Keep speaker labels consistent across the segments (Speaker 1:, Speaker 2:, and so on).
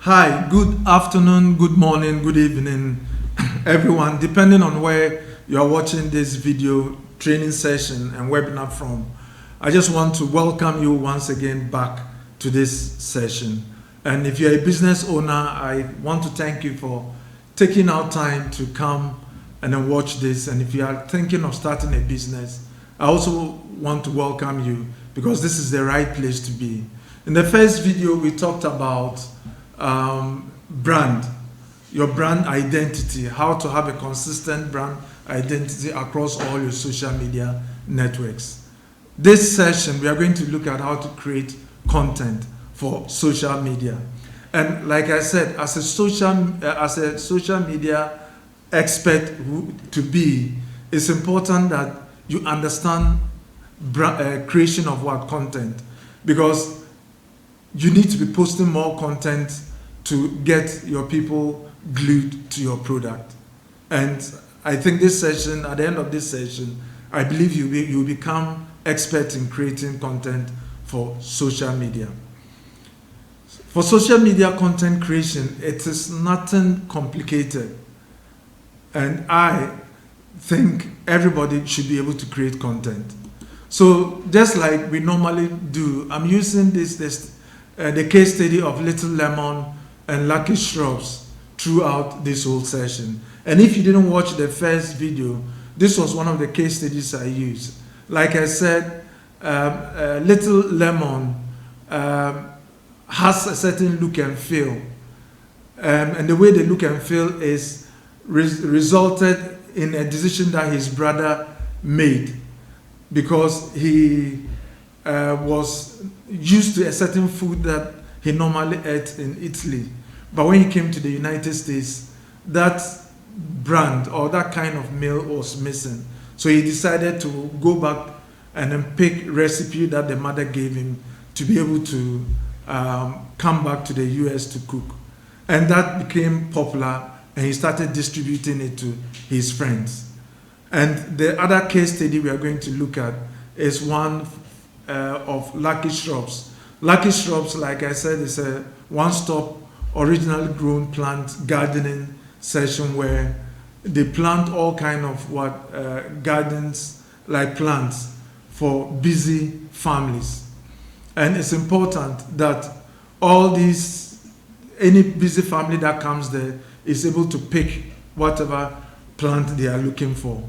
Speaker 1: Hi, good afternoon, good morning, good evening, everyone, depending on where you are watching this video training session and webinar from. I just want to welcome you once again back to this session. And if you're a business owner, I want to thank you for taking out time to come and then watch this. And if you are thinking of starting a business, I also want to welcome you because this is the right place to be. In the first video, we talked about brand, your brand identity, how to have a consistent brand identity across all your social media networks. This session, we are going to look at how to create content for social media. And like I said, as a social media expert to be, it's important that you understand creation of what content, because you need to be posting more content to get your people glued to your product. And I think this session, at the end of this session, I believe you become expert in creating content for social media. For social media content creation, it is nothing complicated. And I think everybody should be able to create content. So just like we normally do, I'm using the case study of Little Lemon and Lucky Shrubs throughout this whole session. And if you didn't watch the first video, this was one of the case studies I used. Like I said, Little Lemon has a certain look and feel. And the way the look and feel is resulted in a decision that his brother made, because he was used to a certain food that he normally ate in Italy. But when he came to the United States, that brand or that kind of meal was missing. So he decided to go back and then pick recipe that the mother gave him to be able to come back to the US to cook. And that became popular, and he started distributing it to his friends. And the other case study we are going to look at is one of Lucky Shrubs. Lucky Shrubs, like I said, is a one-stop originally grown plant gardening session where they plant all kind of gardens like plants for busy families. And it's important that any busy family that comes there is able to pick whatever plant they are looking for.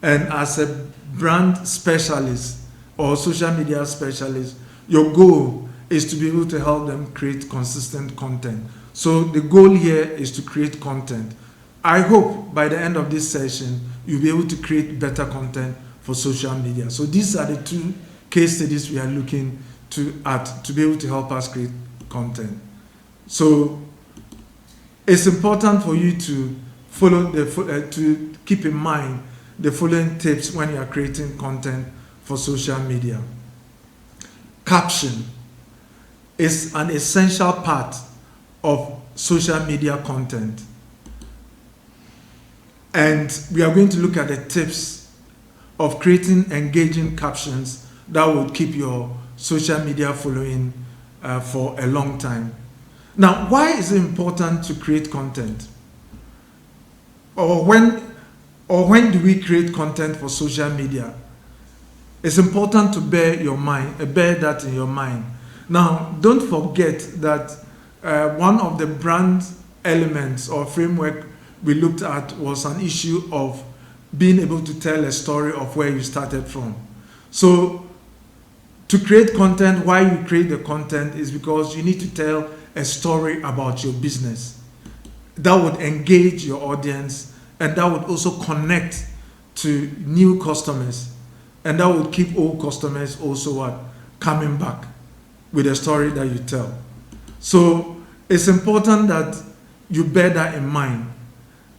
Speaker 1: And as a brand specialist or social media specialist, your goal is to be able to help them create consistent content. So the goal here is to create content. I hope by the end of this session, you'll be able to create better content for social media. So these are the two case studies we are looking at to be able to help us create content. So it's important for you to follow to keep in mind the following tips when you are creating content for social media. Caption is an essential part of social media content. And we are going to look at the tips of creating engaging captions that will keep your social media following for a long time. Now, why is it important to create content? Or when do we create content for social media? It's important to bear that in your mind. Now, don't forget that one of the brand elements or framework we looked at was an issue of being able to tell a story of where you started from. So, to create content, why you create the content is because you need to tell a story about your business that would engage your audience, and that would also connect to new customers, and that would keep old customers also coming back with a story that you tell. So it's important that you bear that in mind.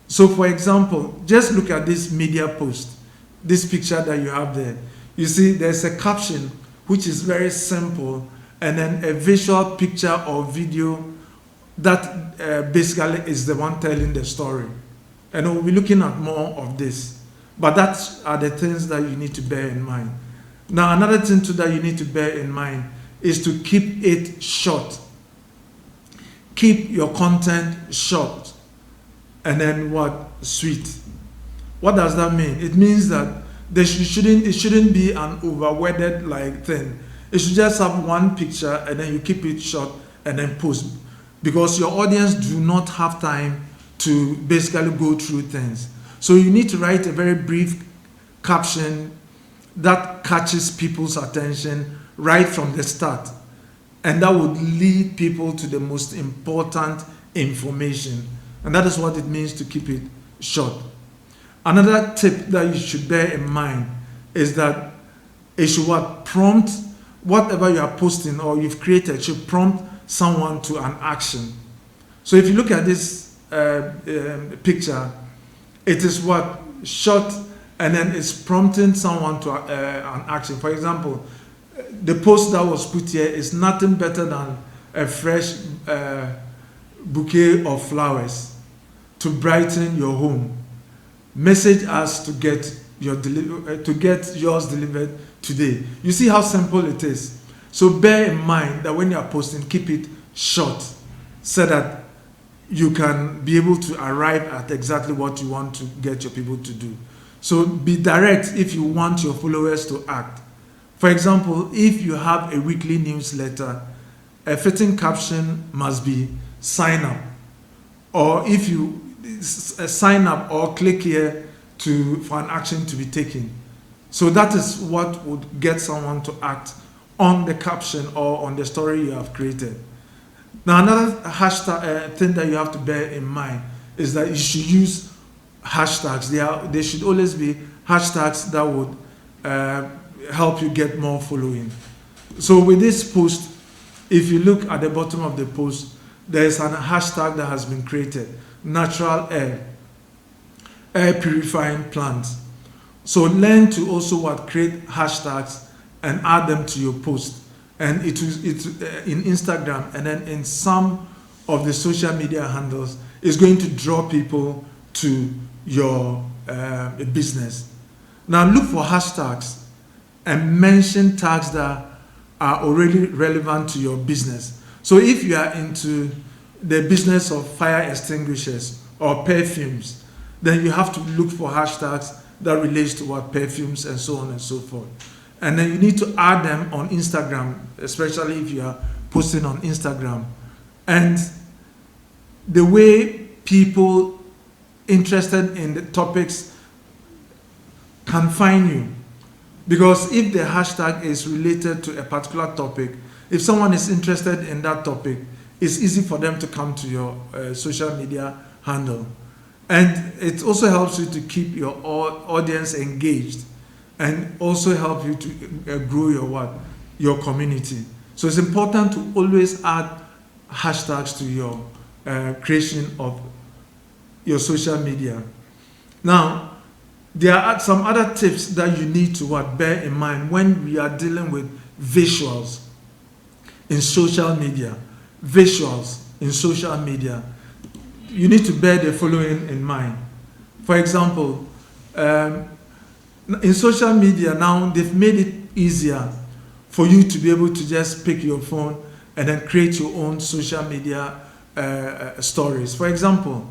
Speaker 1: So for example, just look at this media post, this picture that you have there. You see there's a caption which is very simple, and then a visual picture or video that basically is the one telling the story. And we'll be looking at more of this. But that are the things that you need to bear in mind. Now, another thing too that you need to bear in mind is to keep it short. keep your content short and then what? Sweet. What does that mean? It means that it shouldn't be an overworded like thing. It should just have one picture and then you keep it short and then post, because your audience do not have time to basically go through things. So you need to write a very brief caption that catches people's attention right from the start, and that would lead people to the most important information. And that is what it means to keep it short. Another tip that you should bear in mind is that it should prompt whatever you are posting or you've created, should prompt someone to an action. So if you look at this picture, it is short, and then it's prompting someone to an action. For example, the post that was put here is nothing better than a fresh bouquet of flowers to brighten your home. Message us to get yours delivered today. You see how simple it is. So bear in mind that when you are posting, keep it short so that you can be able to arrive at exactly what you want to get your people to do. So be direct if you want your followers to act. For example, if you have a weekly newsletter, a fitting caption must be sign up. Or if you sign up or click here for an action to be taken. So that is what would get someone to act on the caption or on the story you have created. Now, another hashtag thing that you have to bear in mind is that you should use hashtags. There should always be hashtags that would help you get more following. So with this post, if you look at the bottom of the post, there is a hashtag that has been created: natural air purifying plants. So learn to also create hashtags and add them to your post. And it's in Instagram and then in some of the social media handles, is going to draw people to your business. Now look for hashtags and mention tags that are already relevant to your business. So if you are into the business of fire extinguishers or perfumes, then you have to look for hashtags that relates to perfumes and so on and so forth. And then you need to add them on Instagram, especially if you are posting on Instagram. And the way people interested in the topics can find you, because if the hashtag is related to a particular topic, if someone is interested in that topic, it's easy for them to come to your social media handle. And it also helps you to keep your audience engaged and also help you to grow your community. So it's important to always add hashtags to your creation of your social media. Now, there are some other tips that you need to bear in mind when we are dealing with visuals in social media. Visuals in social media. You need to bear the following in mind. For example, in social media now, they've made it easier for you to be able to just pick your phone and then create your own social media stories. For example,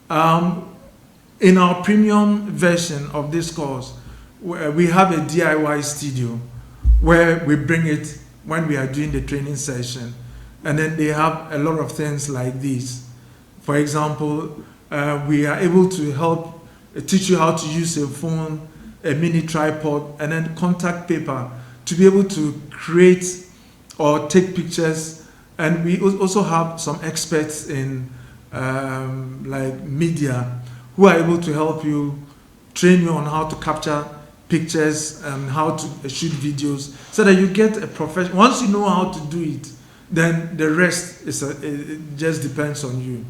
Speaker 1: in our premium version of this course, we have a DIY studio where we bring it when we are doing the training session. And then they have a lot of things like these. For example, we are able to teach you how to use a phone, a mini tripod, and then contact paper to be able to create or take pictures. And we also have some experts in media who are able to help you, train you on how to capture pictures and how to shoot videos, so that you get a profession. Once you know how to do it, then the rest it just depends on you.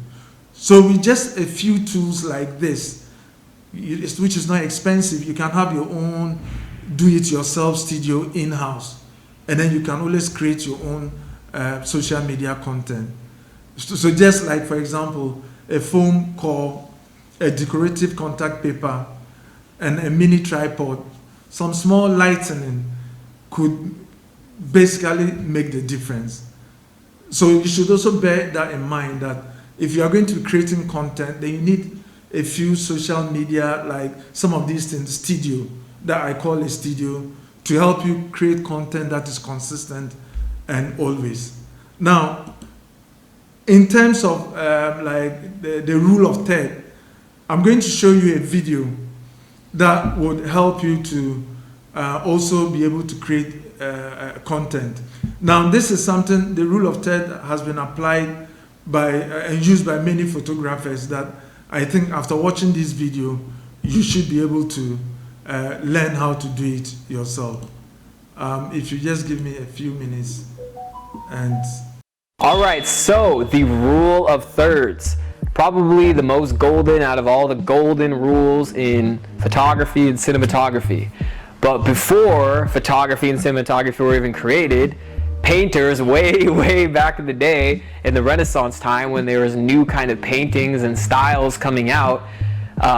Speaker 1: So with just a few tools like this, which is not expensive, you can have your own do-it-yourself studio in-house, and then you can always create your own social media content. So just like, for example, a phone call, a decorative contact paper, and a mini tripod, some small lightening could basically make the difference. So you should also bear that in mind, that if you are going to be creating content, then you need a few social media, like some of these things, studio, that I call a studio, to help you create content that is consistent and always. Now, in terms of like the rule of third, I'm going to show you a video that would help you to also be able to create content. Now, this is something, the rule of third has been applied by and used by many photographers, that I think after watching this video, you should be able to learn how to do it yourself. If you just give me a few minutes. And
Speaker 2: all right, so the rule of thirds, probably the most golden out of all the golden rules in photography and cinematography. But before photography and cinematography were even created, painters way back in the day, in the Renaissance time, when there was new kind of paintings and styles coming out,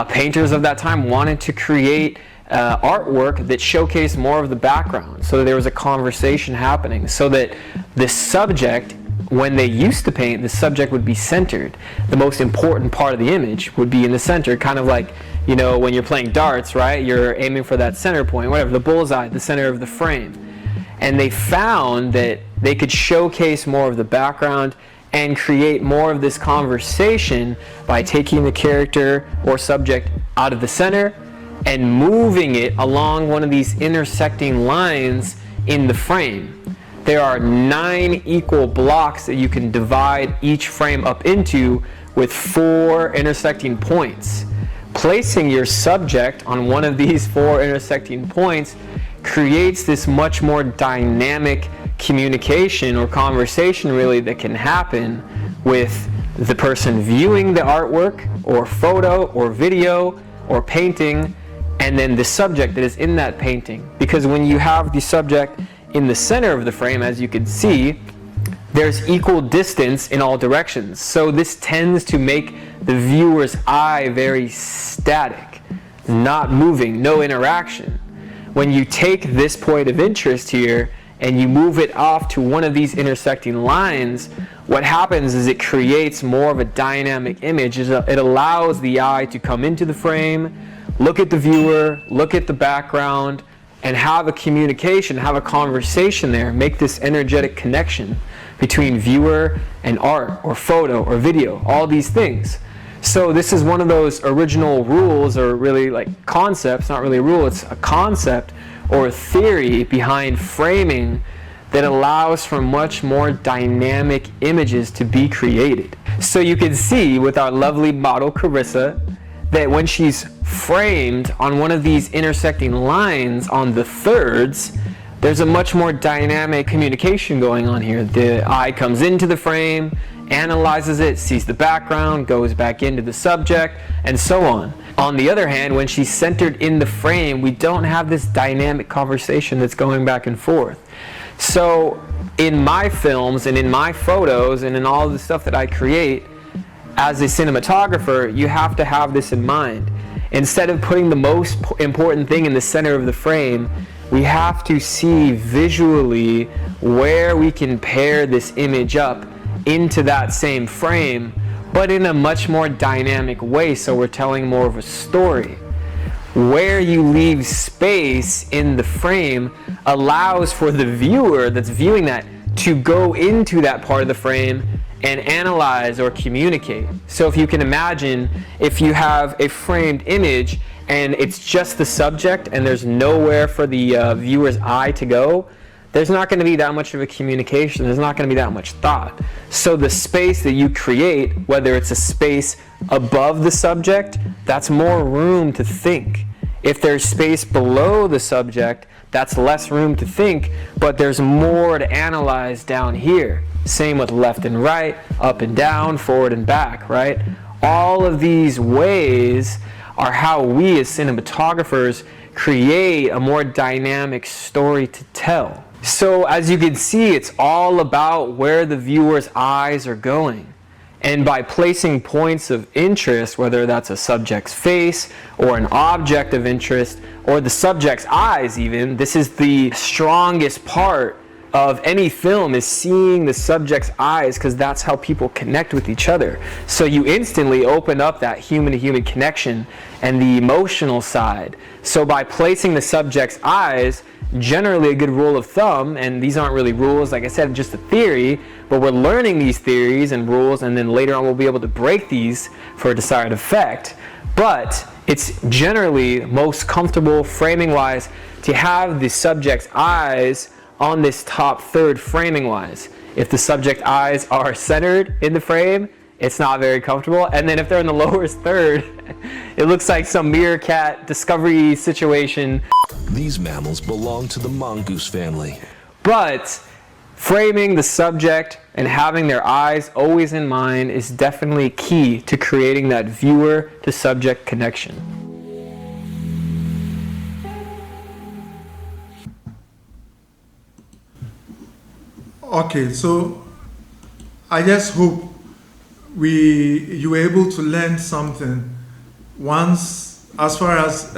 Speaker 2: painters of that time wanted to create artwork that showcased more of the background, so that there was a conversation happening, so that the subject, when they used to paint, the subject would be centered. The most important part of the image would be in the center, kind of like, you know, when you're playing darts, right? You're aiming for that center point, whatever, the bullseye, the center of the frame. And they found that they could showcase more of the background and create more of this conversation by taking the character or subject out of the center and moving it along one of these intersecting lines in the frame. There are 9 equal blocks that you can divide each frame up into, with 4 intersecting points. Placing your subject on one of these 4 intersecting points creates this much more dynamic communication or conversation, really, that can happen with the person viewing the artwork or photo or video or painting, and then the subject that is in that painting. Because when you have the subject in the center of the frame, as you can see, there's equal distance in all directions. So this tends to make the viewer's eye very static, not moving, no interaction. When you take this point of interest here and you move it off to one of these intersecting lines, what happens is it creates more of a dynamic image. It allows the eye to come into the frame, look at the viewer, look at the background, and have a communication, have a conversation there, make this energetic connection between viewer and art or photo or video, all these things. So this is one of those original rules, or really like concepts, not really a rule, it's a concept or a theory behind framing that allows for much more dynamic images to be created. So you can see with our lovely model Carissa that when she's framed on one of these intersecting lines on the thirds, there's a much more dynamic communication going on here. The eye comes into the frame, analyzes it, sees the background, goes back into the subject, and so on. On the other hand, when she's centered in the frame, we don't have this dynamic conversation that's going back and forth. So in my films and in my photos and in all the stuff that I create, as a cinematographer, you have to have this in mind. Instead of putting the most important thing in the center of the frame, we have to see visually where we can pair this image up into that same frame, but in a much more dynamic way, so we're telling more of a story. Where you leave space in the frame allows for the viewer that's viewing that to go into that part of the frame and analyze or communicate. So if you can imagine, if you have a framed image and it's just the subject and there's nowhere for the viewer's eye to go, there's not going to be that much of a communication, there's not going to be that much thought. So the space that you create, whether it's a space above the subject, that's more room to think. If there's space below the subject, that's less room to think, but there's more to analyze down here. Same with left and right, up and down, forward and back, right? All of these ways are how we as cinematographers create a more dynamic story to tell. So as you can see, it's all about where the viewer's eyes are going. And by placing points of interest, whether that's a subject's face or an object of interest or the subject's eyes even, this is the strongest part of any film is seeing the subject's eyes, because that's how people connect with each other. So you instantly open up that human-to-human connection and the emotional side. So by placing the subject's eyes, generally a good rule of thumb, and these aren't really rules, like I said, just a theory, but we're learning these theories and rules, and then later on we'll be able to break these for a desired effect. But it's generally most comfortable framing-wise to have the subject's eyes on this top third framing-wise. If the subject eyes are centered in the frame, it's not very comfortable. And then if they're in the lowest third, it looks like some meerkat discovery situation.
Speaker 3: These mammals belong to the mongoose family.
Speaker 2: But framing the subject and having their eyes always in mind is definitely key to creating that viewer to subject connection.
Speaker 1: Okay, so I just hope you were able to learn something once as far as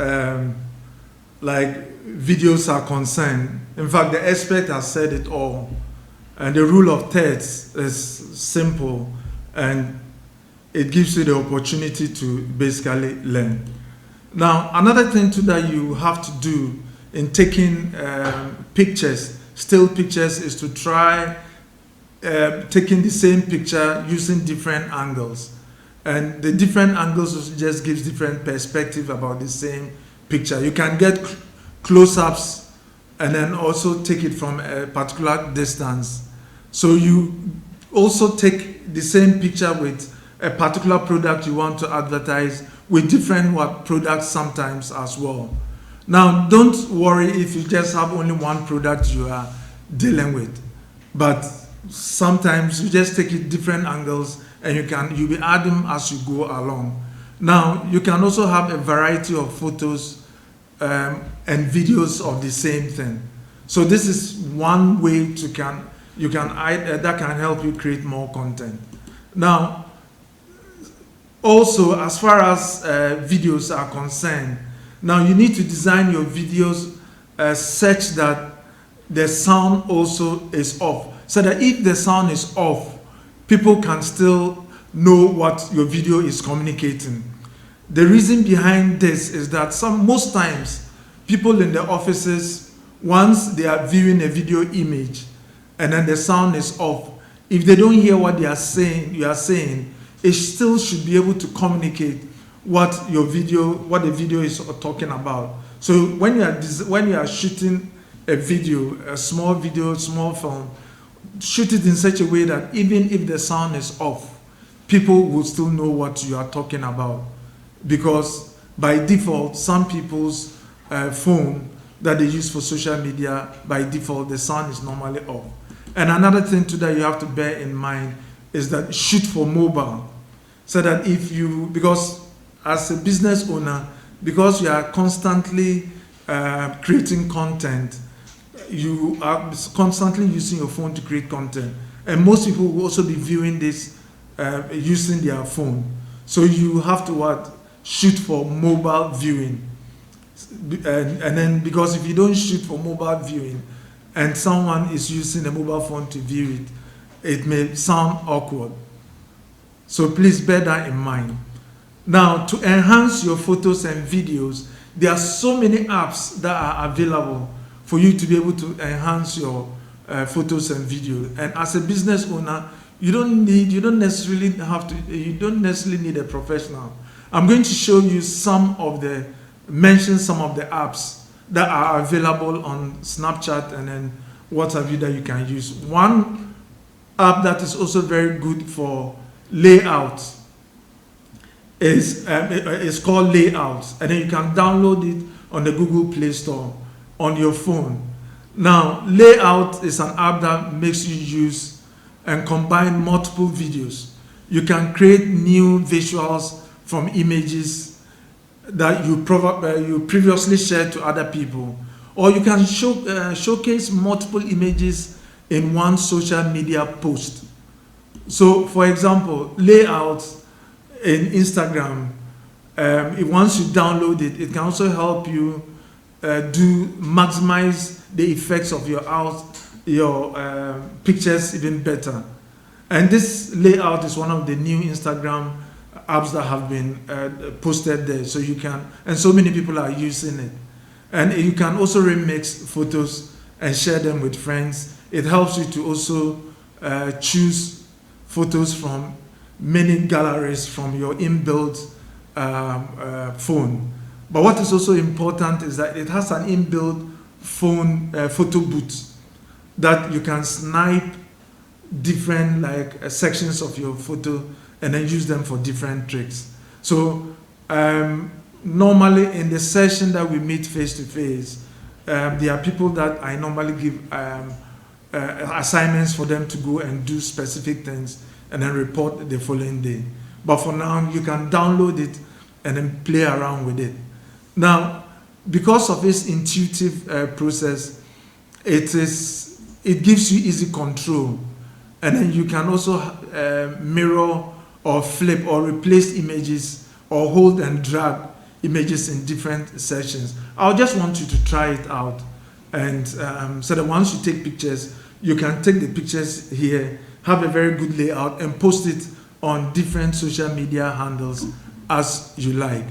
Speaker 1: like videos are concerned. In fact, the expert has said it all. And the rule of thirds is simple, and it gives you the opportunity to basically learn. Now, another thing too that you have to do in taking pictures, still pictures, is to try taking the same picture using different angles. And the different angles just gives different perspective about the same picture. You can get close-ups and then also take it from a particular distance. So you also take the same picture with a particular product you want to advertise with different products sometimes as well. Now, don't worry if you just have only one product you are dealing with, but sometimes you just take it different angles and you'll be adding as you go along. Now, you can also have a variety of photos and videos of the same thing. So this is one way that can help you create more content. Now, also, as far as videos are concerned, now you need to design your videos such that the sound also is off, so that if the sound is off, people can still know what your video is communicating. The reason behind this is that most times people in the offices, once they are viewing a video image and then the sound is off, if they don't hear what you are saying, it still should be able to communicate what the video is talking about. So when you are shooting a video, a small film, shoot it in such a way that even if the sound is off, people will still know what you are talking about. Because by default, some people's phone that they use for social media, by default, the sound is normally off. And another thing too that you have to bear in mind is that shoot for mobile. So that because as a business owner, because you are constantly creating content, you are constantly using your phone to create content. And most people will also be viewing this using their phone. So you have to shoot for mobile viewing. And then, because if you don't shoot for mobile viewing and someone is using a mobile phone to view it, it may sound awkward. So please bear that in mind. Now, to enhance your photos and videos, there are so many apps that are available for you to be able to enhance your photos and videos. And as a business owner, you don't necessarily need a professional. I'm going to show you mention some of the apps that are available on Snapchat and then what have you that you can use. One app that is also very good for layout is called Layouts, and then you can download it on the Google Play Store on your phone. Now, Layout is an app that makes you use and combine multiple videos. You can create new visuals from images that you previously shared to other people, or you can showcase multiple images in one social media post. So, for example, Layouts in Instagram, once you download it, it can also help you maximize the effects of your your pictures even better. And this layout is one of the new Instagram apps that have been posted there. So you can, and so many people are using it. And you can also remix photos and share them with friends. It helps you to also choose photos from many galleries from your inbuilt phone. But what is also important is that it has an inbuilt phone photo booth that you can snipe different sections of your photo and then use them for different tricks. So normally in the session that we meet face to face, there are people that I normally give assignments for them to go and do specific things and then report the following day. But for now, you can download it and then play around with it. Now, because of its intuitive process, it gives you easy control, and then you can also mirror or flip or replace images or hold and drag images in different sections. I just want you to try it out, and so that once you take pictures, you can take the pictures here, have a very good layout, and post it on different social media handles as you like.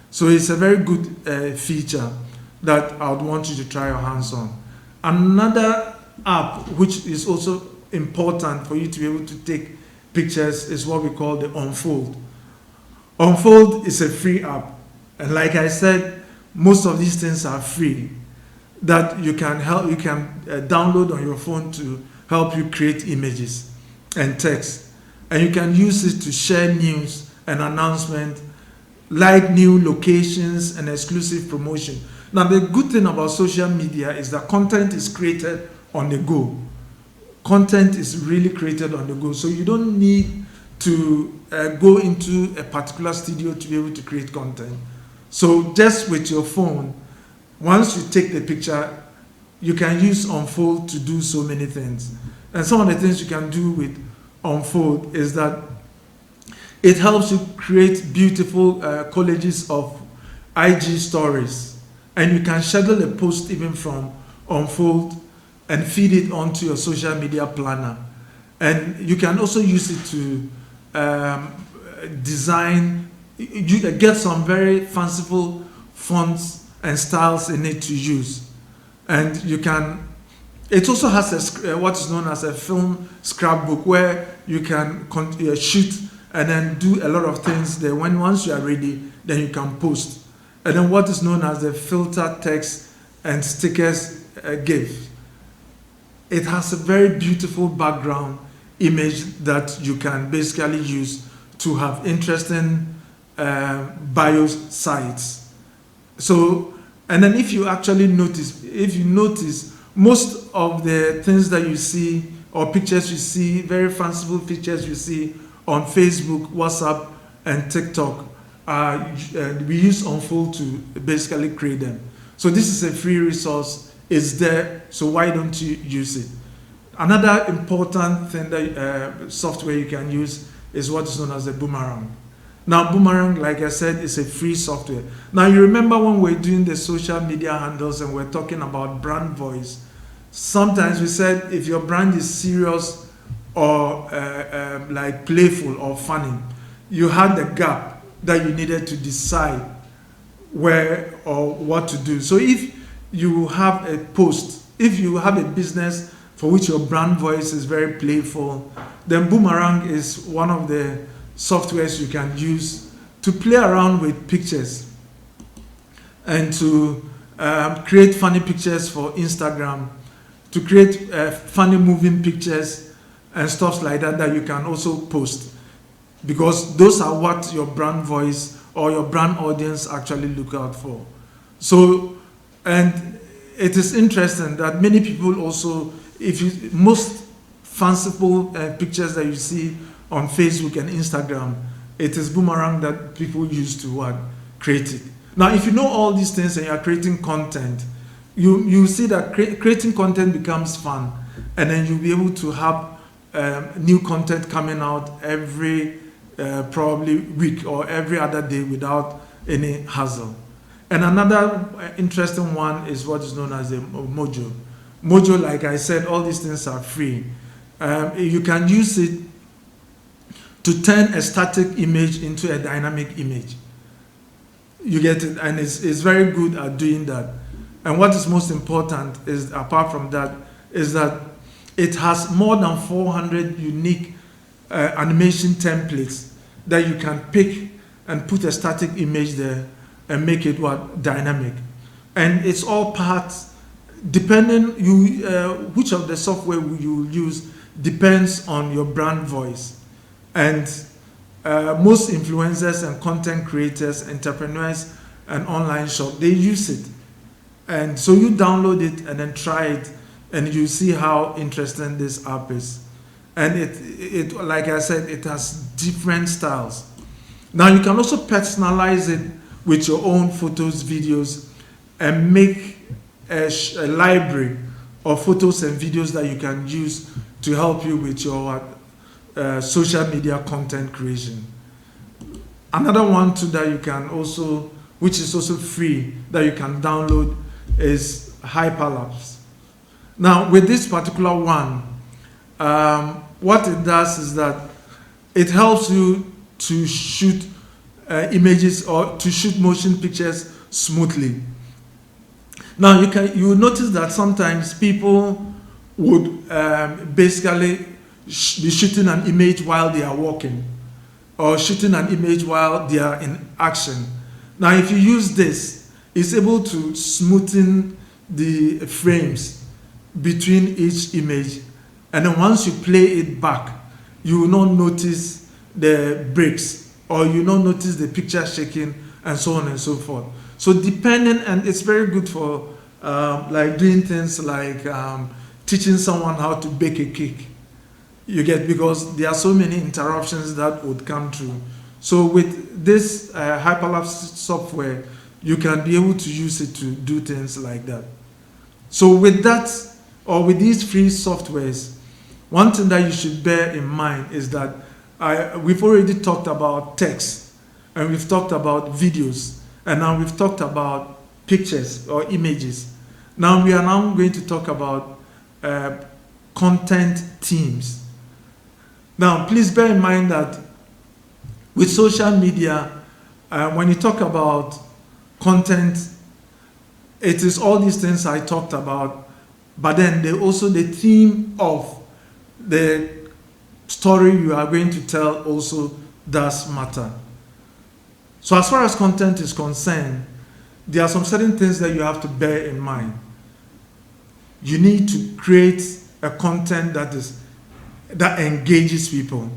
Speaker 1: So it's a very good feature that I would want you to try your hands on. Another app which is also important for you to be able to take pictures is what we call the Unfold. Unfold is a free app, and like I said, most of these things are free that you can download on your phone to help you create images and text, and you can use it to share news and announcement, like new locations and exclusive promotion. Now, the good thing about social media is that content is created on the go. Content is really created on the go, so you don't need to go into a particular studio to be able to create content. So just with your phone, once you take the picture, you can use Unfold to do so many things. And some of the things you can do with Unfold is that it helps you create beautiful collages of IG stories, and you can schedule a post even from Unfold and feed it onto your social media planner. And you can also use it to design, you get some very fanciful fonts and styles in it to use. And you can, it also has what is known as a film scrapbook where you can shoot and then do a lot of things there. Once you are ready, then you can post. And then what is known as the filter text and stickers GIF. It has a very beautiful background image that you can basically use to have interesting bio sites. So, and then if you actually notice, most of the things that you see or pictures you see, very fanciful pictures you see on Facebook, WhatsApp, and TikTok, we use Unfold to basically create them. So this is a free resource. It's there, so why don't you use it? Another important thing that software you can use is what is known as a Boomerang. Now, Boomerang, like I said, is a free software. Now, you remember when we're doing the social media handles and we're talking about brand voice, sometimes we said if your brand is serious or like playful or funny, you had the gap that you needed to decide where or what to do. So if you have a post, if you have a business for which your brand voice is very playful, then Boomerang is one of the softwares you can use to play around with pictures and to create funny pictures for Instagram, to create funny moving pictures and stuff like that that you can also post, because those are what your brand voice or your brand audience actually look out for. So, and it is interesting that many people also, most fanciful pictures that you see on Facebook and Instagram, it is Boomerang that people use to create it. Now, if you know all these things and you are creating content, you see that creating content becomes fun, and then you'll be able to have new content coming out every probably week or every other day without any hassle. And another interesting one is what is known as a Mojo. Mojo, like I said, all these things are free. You can use it to turn a static image into a dynamic image. You get it? And it's very good at doing that. And what is most important is, apart from that, is that it has more than 400 unique animation templates that you can pick and put a static image there and make it dynamic. And it's all parts, depending which of the software you use depends on your brand voice. And most influencers and content creators, entrepreneurs and online shop, they use it. And so you download it and then try it, and you see how interesting this app is. And it like I said, it has different styles. Now you can also personalize it with your own photos, videos, and make a library of photos and videos that you can use to help you with your social media content creation. Another one too that you can also, which is also free, that you can download is Hyperlapse. Now with this particular one, what it does is that it helps you to shoot images or to shoot motion pictures smoothly. Now you notice that sometimes people would basically be shooting an image while they are walking, or shooting an image while they are in action. Now if you use this, it's able to smoothen the frames between each image, and then once you play it back, you will not notice the breaks, or you will not notice the picture shaking, and so on and so forth. So depending, and it's very good for like doing things like teaching someone how to bake a cake. You get, because there are so many interruptions that would come through. So with this Hyperlapse software, you can be able to use it to do things like that. So with that, or with these free softwares, one thing that you should bear in mind is that we've already talked about text, and we've talked about videos, and now we've talked about pictures or images. Now we are now going to talk about content teams. Now please bear in mind that with social media, when you talk about content, it is all these things I talked about, but then also the theme of the story you are going to tell also does matter. So as far as content is concerned, there are some certain things that you have to bear in mind. You need to create a content that engages people.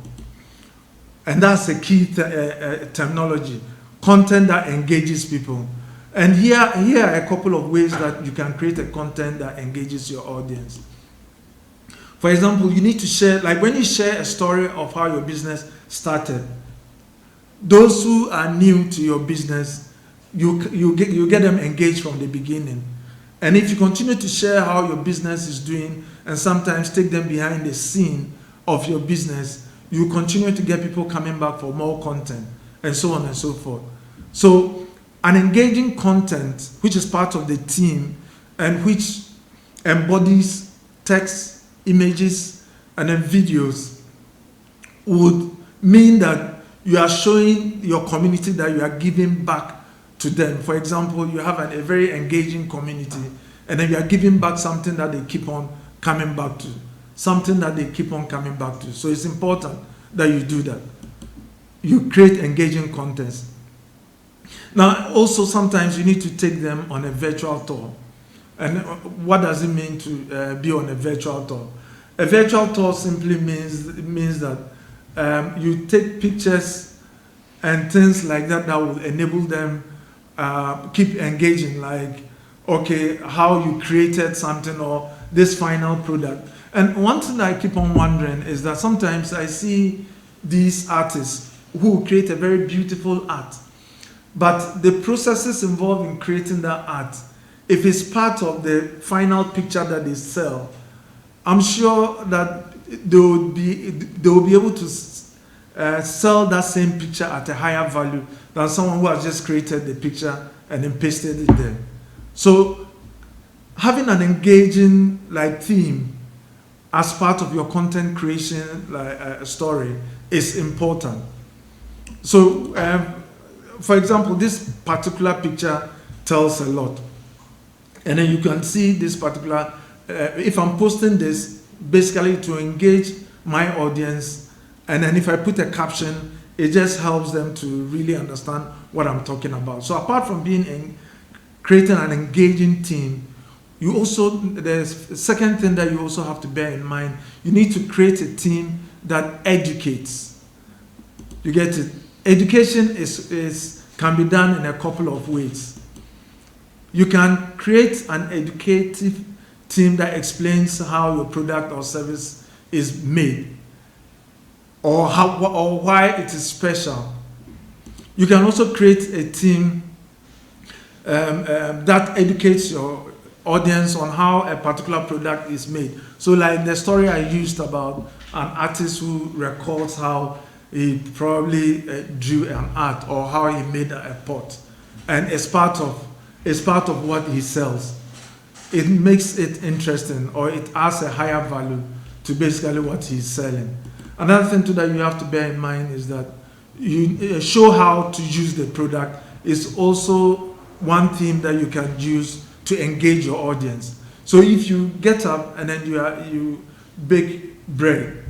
Speaker 1: And that's a key terminology, content that engages people. And here are a couple of ways that you can create a content that engages your audience. For example, you need to share, like when you share a story of how your business started, those who are new to your business, you get them engaged from the beginning. And if you continue to share how your business is doing, and sometimes take them behind the scene of your business, you continue to get people coming back for more content, and so on and so forth. So an engaging content, which is part of the team and which embodies text, images, and then videos, would mean that you are showing your community that you are giving back to them. For example, you have a very engaging community, and then you are giving back something that they keep on coming back to. Something that they keep on coming back to. So it's important that you do that. You create engaging content. Now, also sometimes you need to take them on a virtual tour. And what does it mean to be on a virtual tour? A virtual tour simply means that you take pictures and things like that that will enable them keep engaging, like, okay, how you created something or this final product. And one thing I keep on wondering is that sometimes I see these artists who create a very beautiful art, but the processes involved in creating that art, if it's part of the final picture that they sell, I'm sure that they will be able to sell that same picture at a higher value than someone who has just created the picture and then pasted it there. So having an engaging theme as part of your content creation story is important. So, for example, this particular picture tells a lot. And then you can see this particular, if I'm posting this, basically to engage my audience, and then if I put a caption, it just helps them to really understand what I'm talking about. So apart from creating an engaging theme, there's a second thing that you also have to bear in mind. You need to create a theme that educates. You get it? Education can be done in a couple of ways. You can create an educative theme that explains how your product or service is made, or why it is special. You can also create a theme that educates your audience on how a particular product is made. So like the story I used about an artist who records how he probably drew an art or how he made a pot, and it's part of what he sells. It makes it interesting, or it adds a higher value to basically what he's selling. Another thing too that you have to bear in mind is that you show how to use the product is also one theme that you can use to engage your audience. So if you get up and then you bake bread.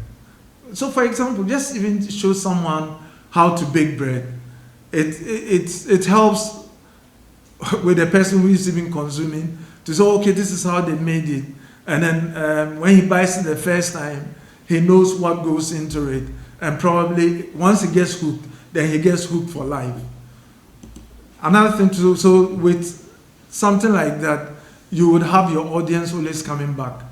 Speaker 1: So for example, just even show someone how to bake bread. It helps with the person who is even consuming to say, okay, this is how they made it. And then when he buys it the first time, he knows what goes into it. And probably once he gets hooked, then he gets hooked for life. Another thing to do, so with something like that, you would have your audience always coming back.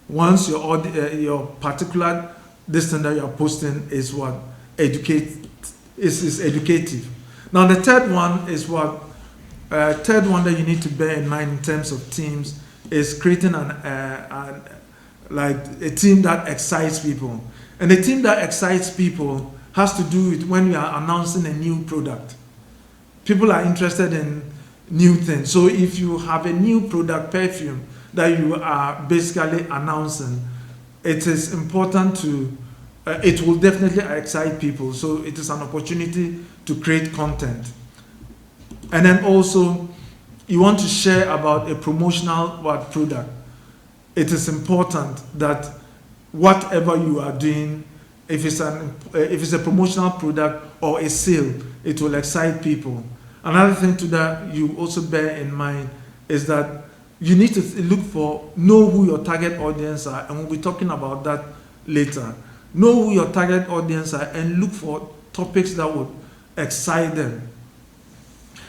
Speaker 1: Once your particular thing that you're posting is what is educative. Now the third one is third one that you need to bear in mind in terms of themes is creating a theme that excites people. And the theme that excites people has to do with when you are announcing a new product. People are interested in new things. So if you have a new product, perfume, that you are basically announcing, it is important to, it will definitely excite people. So it is an opportunity to create content. And then also, you want to share about a promotional product. It is important that whatever you are doing, if it's a promotional product or a sale, it will excite people. Another thing to that you also bear in mind is that you need to know who your target audience are, and we'll be talking about that later. Know who your target audience are and look for topics that would excite them,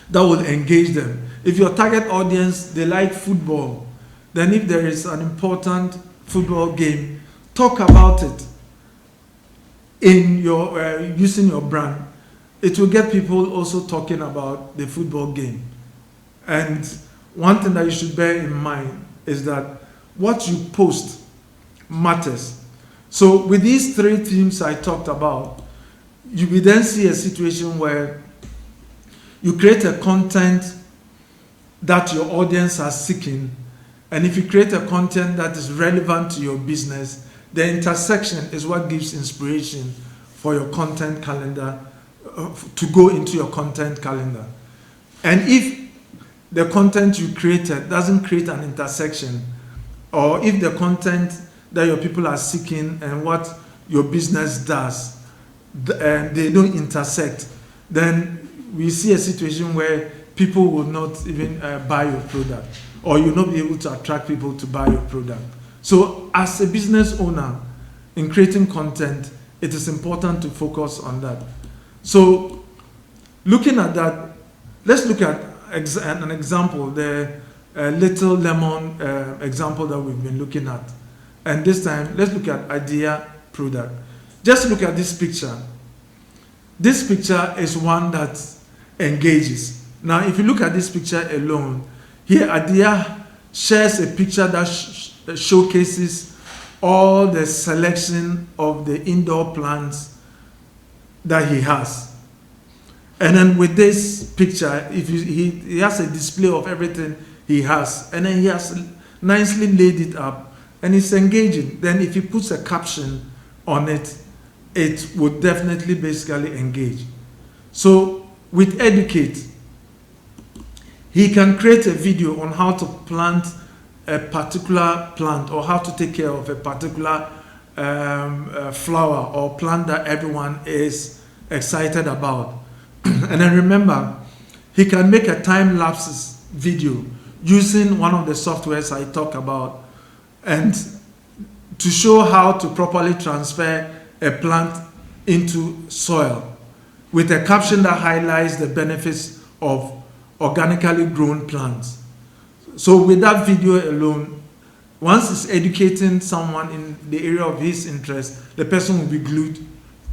Speaker 1: that will engage them. If your target audience, they like football, then if there is an important football game, talk about it in your using your brand. It will get people also talking about the football game. And one thing that you should bear in mind is that what you post matters. So with these three themes I talked about, you will then see a situation where you create a content that your audience are seeking. And if you create a content that is relevant to your business, the intersection is what gives inspiration for your content calendar, to go into your content calendar. And if the content you created doesn't create an intersection, or if the content that your people are seeking and what your business does, and they don't intersect, then we see a situation where people will not even buy your product, or you'll not be able to attract people to buy your product. So as a business owner, in creating content, it is important to focus on that. So looking at that, let's look at an example, the Little Lemon example that we've been looking at. And this time, let's look at idea product. Just look at this picture. This picture is one that engages. Now, if you look at this picture alone, here Idea shares a picture that showcases all the selection of the indoor plants that he has. And then with this picture, if he has a display of everything he has, and then he has nicely laid it up, and it's engaging. Then if he puts a caption on it, it would definitely basically engage. So with Educate, he can create a video on how to plant a particular plant, or how to take care of a particular flower or plant that everyone is excited about. And then remember, he can make a time lapses video using one of the softwares I talk about, and to show how to properly transfer a plant into soil with a caption that highlights the benefits of organically grown plants. So with that video alone, once it's educating someone in the area of his interest, the person will be glued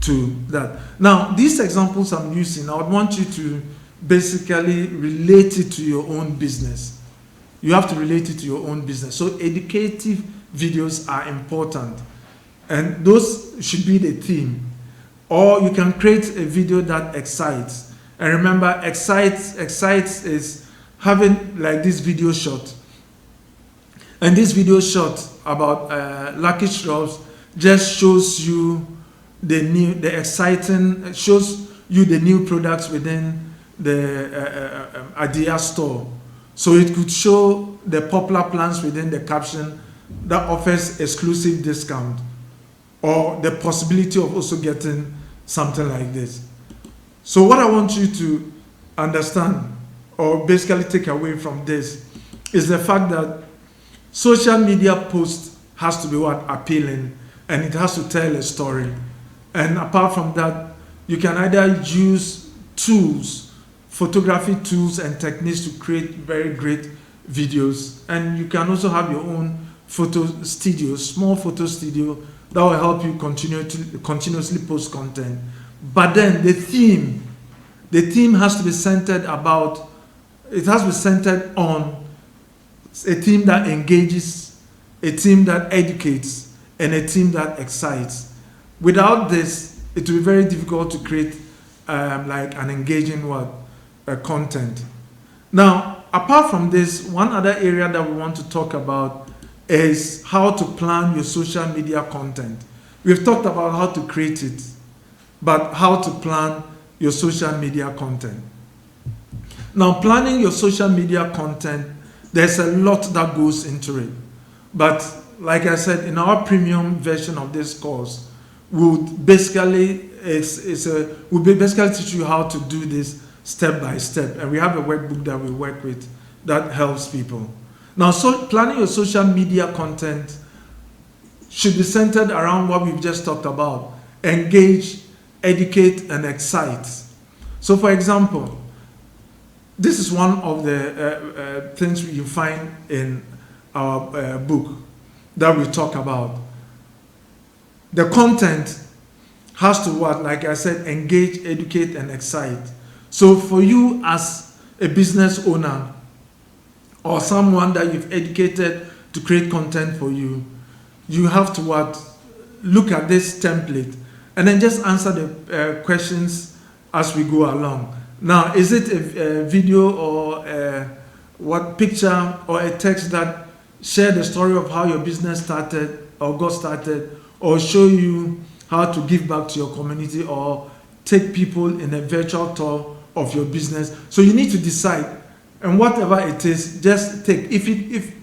Speaker 1: to that. Now, these examples I'm using, I would want you to basically relate it to your own business. You have to relate it to your own business. So educative videos are important, and those should be the theme. Or you can create a video that excites. And remember, excites is having like this video shot. And this video shot about Lucky Shrubs just shows you the exciting, shows you the new products within the Idea store. So it could show the popular plans within the caption that offers exclusive discount, or the possibility of also getting something like this. So what I want you to understand, or basically take away from this, is the fact that social media post has to be what? Appealing, and it has to tell a story. And apart from that, you can either use tools, photography tools and techniques to create very great videos. And you can also have your own photo studio, small photo studio, that will help you continuously post content. But then the theme has to be centered about, it has to be centered on a theme that engages, a theme that educates, and a theme that excites. Without this, it will be very difficult to create like an engaging content. Now, apart from this, one other area that we want to talk about is how to plan your social media content. We've talked about how to create it, but how to plan your social media content. Now, planning your social media content, there's a lot that goes into it. But like I said, in our premium version of this course, we'll basically teach you how to do this step by step. And we have a workbook that we work with that helps people. Now, so planning your social media content should be centered around what we've just talked about: engage, educate, and excite. So, for example, this is one of the things you find in our book that we talk about. The content has to what? Like I said, engage, educate, and excite. So for you as a business owner, or someone that you've educated to create content for you, you have to what? Look at this template and then just answer the questions as we go along. Now, is it a video or a picture or a text that share the story of how your business started or got started, or show you how to give back to your community, or take people in a virtual tour of your business? So you need to decide. And whatever it is, just take. If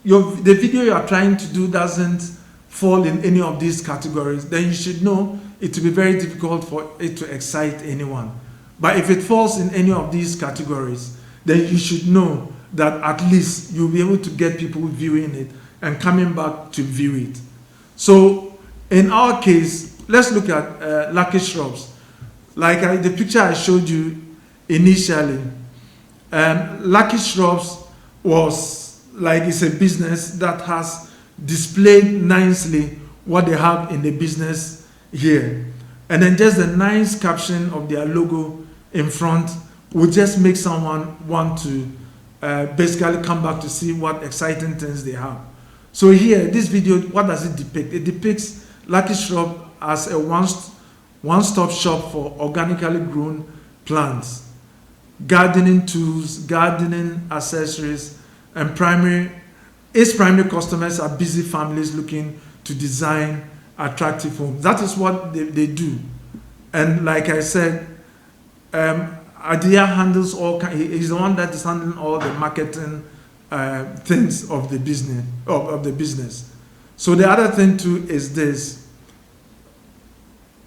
Speaker 1: the video you are trying to do doesn't fall in any of these categories, then you should know it will be very difficult for it to excite anyone. But if it falls in any of these categories, then you should know that at least you'll be able to get people viewing it and coming back to view it. So in our case, let's look at Lucky Shrubs. Like the picture I showed you initially, Lucky Shrubs was like, it's a business that has displayed nicely what they have in the business here. And then just the nice caption of their logo in front would just make someone want to basically come back to see what exciting things they have. So here, this video, what does it depict? It depicts Lucky Shrub as a one-stop shop for organically grown plants, gardening tools, gardening accessories, and primary Its primary customers are busy families looking to design attractive homes. That is what they do. And like I said, Adia handles all. He's the one that is handling all the marketing things of the business. Of the business. So the other thing too is this.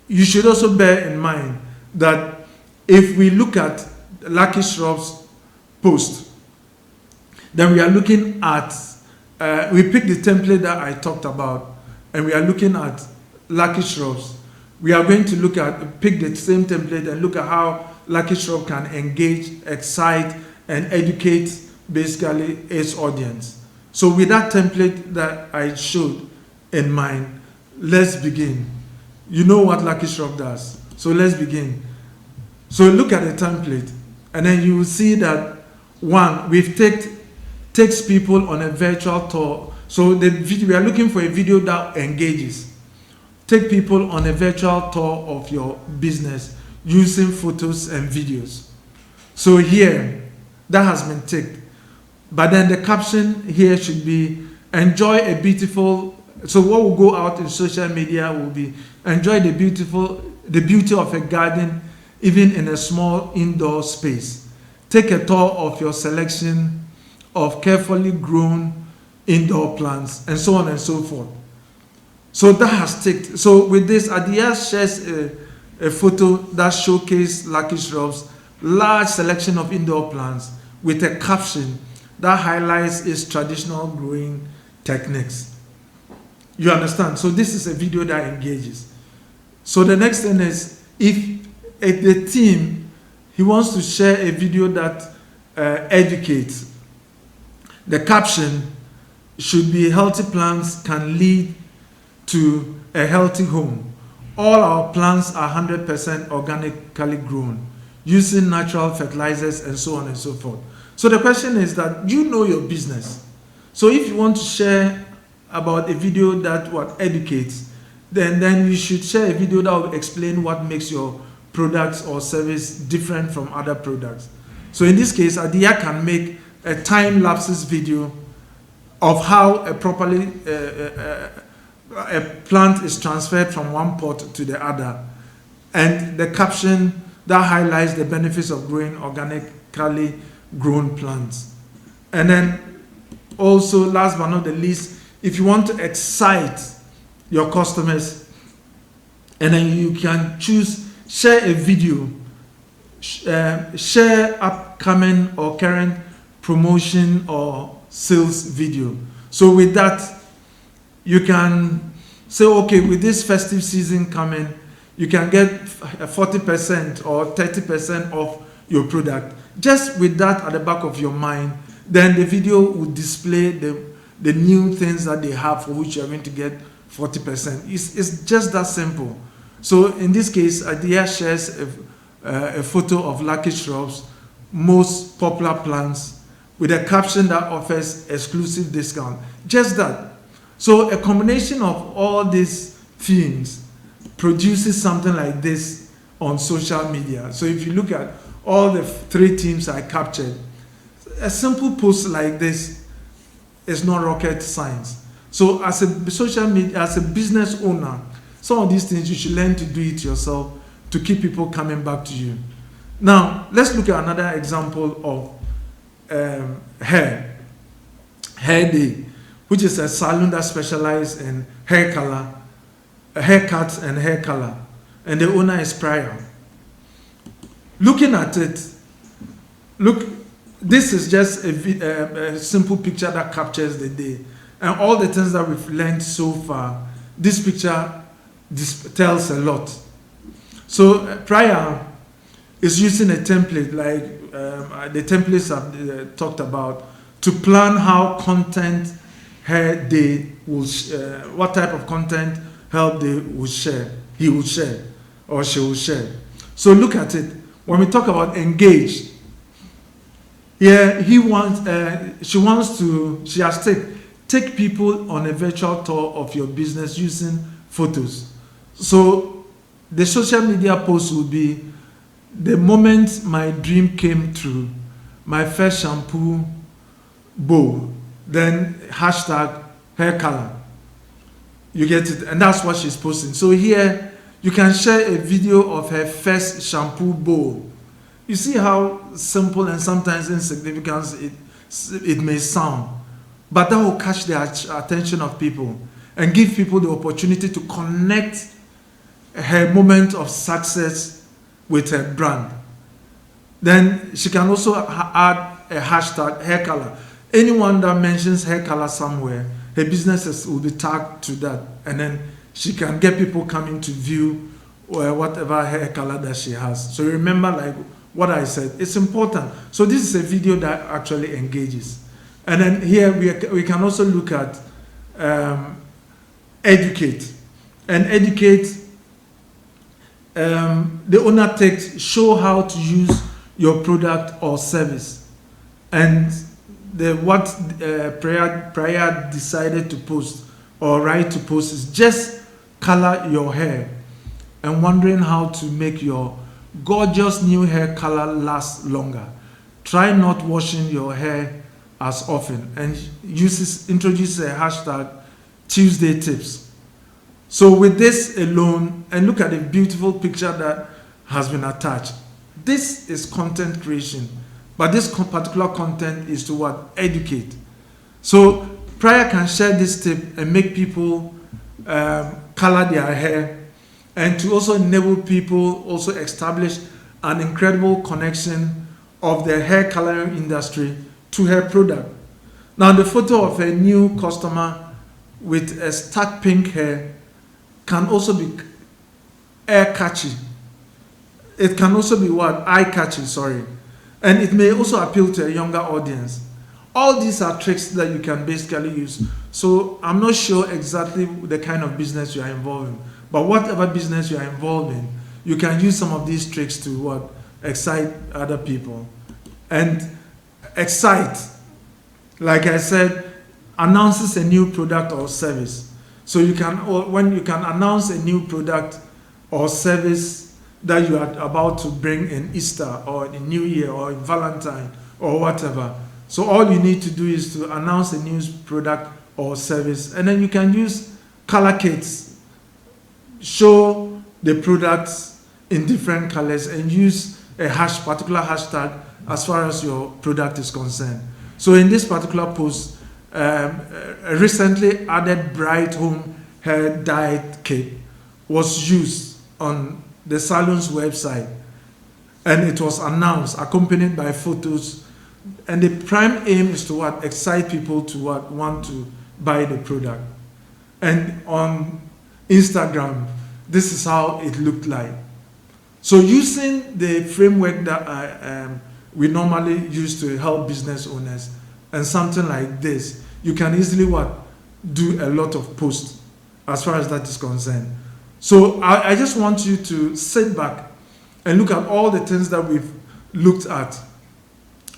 Speaker 1: You should also bear in mind that if we look at Lucky Shrub's post, then we are looking at, we pick the template that I talked about, and we are looking at Lucky Shrubs. We are going to pick the same template and look at how Lucky Shrub can engage, excite, and educate basically its audience. So with that template that I showed in mind, let's begin. You know what Lucky Shrub does. So let's begin. So look at the template, and then you will see that one, we've takes people on a virtual tour. So the video, we are looking for a video that engages. Take people on a virtual tour of your business using photos and videos. So here, that has been ticked. But then the caption here should be, enjoy a beautiful, so what will go out in social media will be, enjoy the beauty of a garden, even in a small indoor space. Take a tour of your selection of carefully grown indoor plants, and so on and so forth. So that has ticked. So with this, Adia shares a photo that showcases Lucky Shrub's large selection of indoor plants with a caption that highlights its traditional growing techniques. You understand? So this is a video that engages. So the next thing is, if the team, he wants to share a video that educates, the caption should be, healthy plants can lead to a healthy home. All our plants are 100% organically grown, using natural fertilizers and so on and so forth. So the question is that you know your business. So if you want to share about a video that educates, then you should share a video that will explain what makes your products or service different from other products. So in this case, Adia can make a time-lapse video of how a plant is transferred from one pot to the other, and the caption that highlights the benefits of growing organically grown plants. And then also, last but not the least, if you want to excite your customers, and then you can choose, share a video, share upcoming or current promotion or sales video. So with that, you can say, okay, with this festive season coming, you can get 40% or 30% off your product. Just with that at the back of your mind, then the video will display the new things that they have for which you're going to get 40%. It's just that simple. So in this case, Adia shares a photo of Lucky Shrub's most popular plants with a caption that offers exclusive discount. Just that. So a combination of all these themes produces something like this on social media. So if you look at all the three themes I captured, a simple post like this is not rocket science. So as a social media, as a business owner, some of these things you should learn to do it yourself to keep people coming back to you. Now, let's look at another example of hair day, which is a salon that specializes in hair color, haircuts and hair color, and the owner is Prior. Looking at it, look, this is just a simple picture that captures the day, and all the things that we've learned so far. This picture tells a lot. So Prior is using a template like the templates I've talked about to plan how content hair day will, what type of content hair day will share, he will share or she will share. So look at it. When we talk about engage, yeah, she has take people on a virtual tour of your business using photos. So the social media post will be, the moment my dream came true, my first shampoo bowl then hashtag hair color. You get it? And that's what she's posting. So here, you can share a video of her first shampoo bowl. You see how simple and sometimes insignificant it may sound, but that will catch the attention of people and give people the opportunity to connect her moment of success with her brand. Then she can also add a hashtag hair color. Anyone that mentions hair color somewhere, her businesses will be tagged to that, and then she can get people coming to view whatever hair color that she has. So remember, like what I said, it's important. So this is a video that actually engages. And then here we can also look at educate. And educate, the owner takes, show how to use your product or service. And what Priya decided to post or write to post is just color your hair and wondering how to make your gorgeous new hair color last longer. Try not washing your hair as often, and introduces a hashtag Tuesday tips. So with this alone, and look at the beautiful picture that has been attached. This is content creation, but this particular content is to what? Educate. So Priya can share this tip and make people color their hair, and to also enable people also establish an incredible connection of the hair coloring industry to her product. Now the photo of a new customer with a stark pink hair can also be eye-catchy. It can also be what? Eye-catchy, sorry. And it may also appeal to a younger audience. All these are tricks that you can basically use. So I'm not sure exactly the kind of business you are involved in, but whatever business you are involved in, you can use some of these tricks to what? Excite other people. And excite, like I said, announces a new product or service. So you can, when you can announce a new product or service that you are about to bring in Easter or in New Year or in Valentine or whatever. So all you need to do is to announce a new product or service, and then you can use color kits, show the products in different colors, and use a particular hashtag as far as your product is concerned. So in this particular post, a recently added bright home hair dye kit was used on the salon's website, and it was announced, accompanied by photos, and the prime aim is to what? Excite people to what? Want to buy the product. And on Instagram, this is how it looked like. So using the framework that we normally use to help business owners and something like this, you can easily what? Do a lot of posts as far as that is concerned. So I just want you to sit back and look at all the things that we've looked at.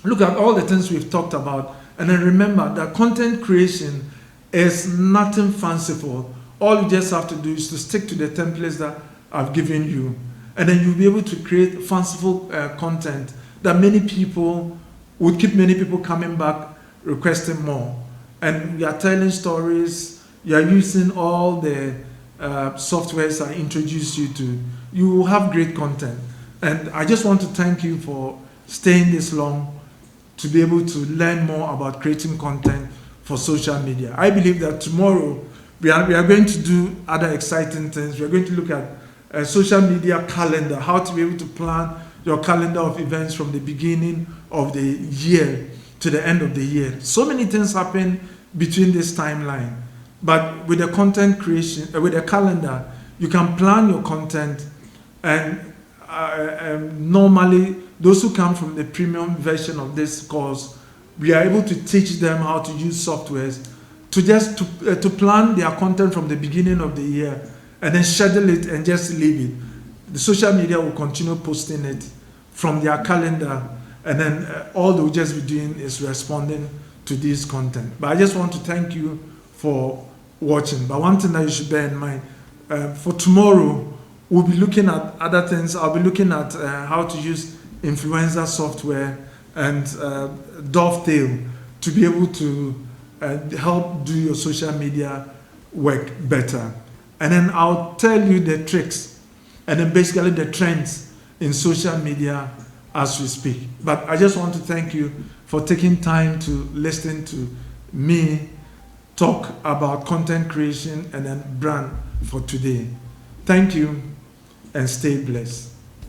Speaker 1: Look at all the things we've talked about, and then remember that content creation is nothing fanciful. All you just have to do is to stick to the templates that I've given you, and then you'll be able to create fanciful content that many people would keep many people coming back requesting more. And you are telling stories, you are using all the softwares I introduced you to. You will have great content. And I just want to thank you for staying this long to be able to learn more about creating content for social media. I believe that tomorrow we are going to do other exciting things. We are going to look at a social media calendar, how to be able to plan your calendar of events from the beginning of the year to the end of the year. So many things happen between this timeline. But with the content creation, with a calendar, you can plan your content, and normally those who come from the premium version of this course, we are able to teach them how to use softwares to plan their content from the beginning of the year, and then schedule it and just leave it. The social media will continue posting it from their calendar, and then all they'll just be doing is responding to this content. But I just want to thank you for watching. But one thing that you should bear in mind, for tomorrow, we'll be looking at other things. I'll be looking at how to use influencer software and Dovetail to be able to help do your social media work better. And then I'll tell you the tricks and then basically the trends in social media as we speak. But I just want to thank you for taking time to listen to me talk about content creation and then brand for today. Thank you and stay blessed.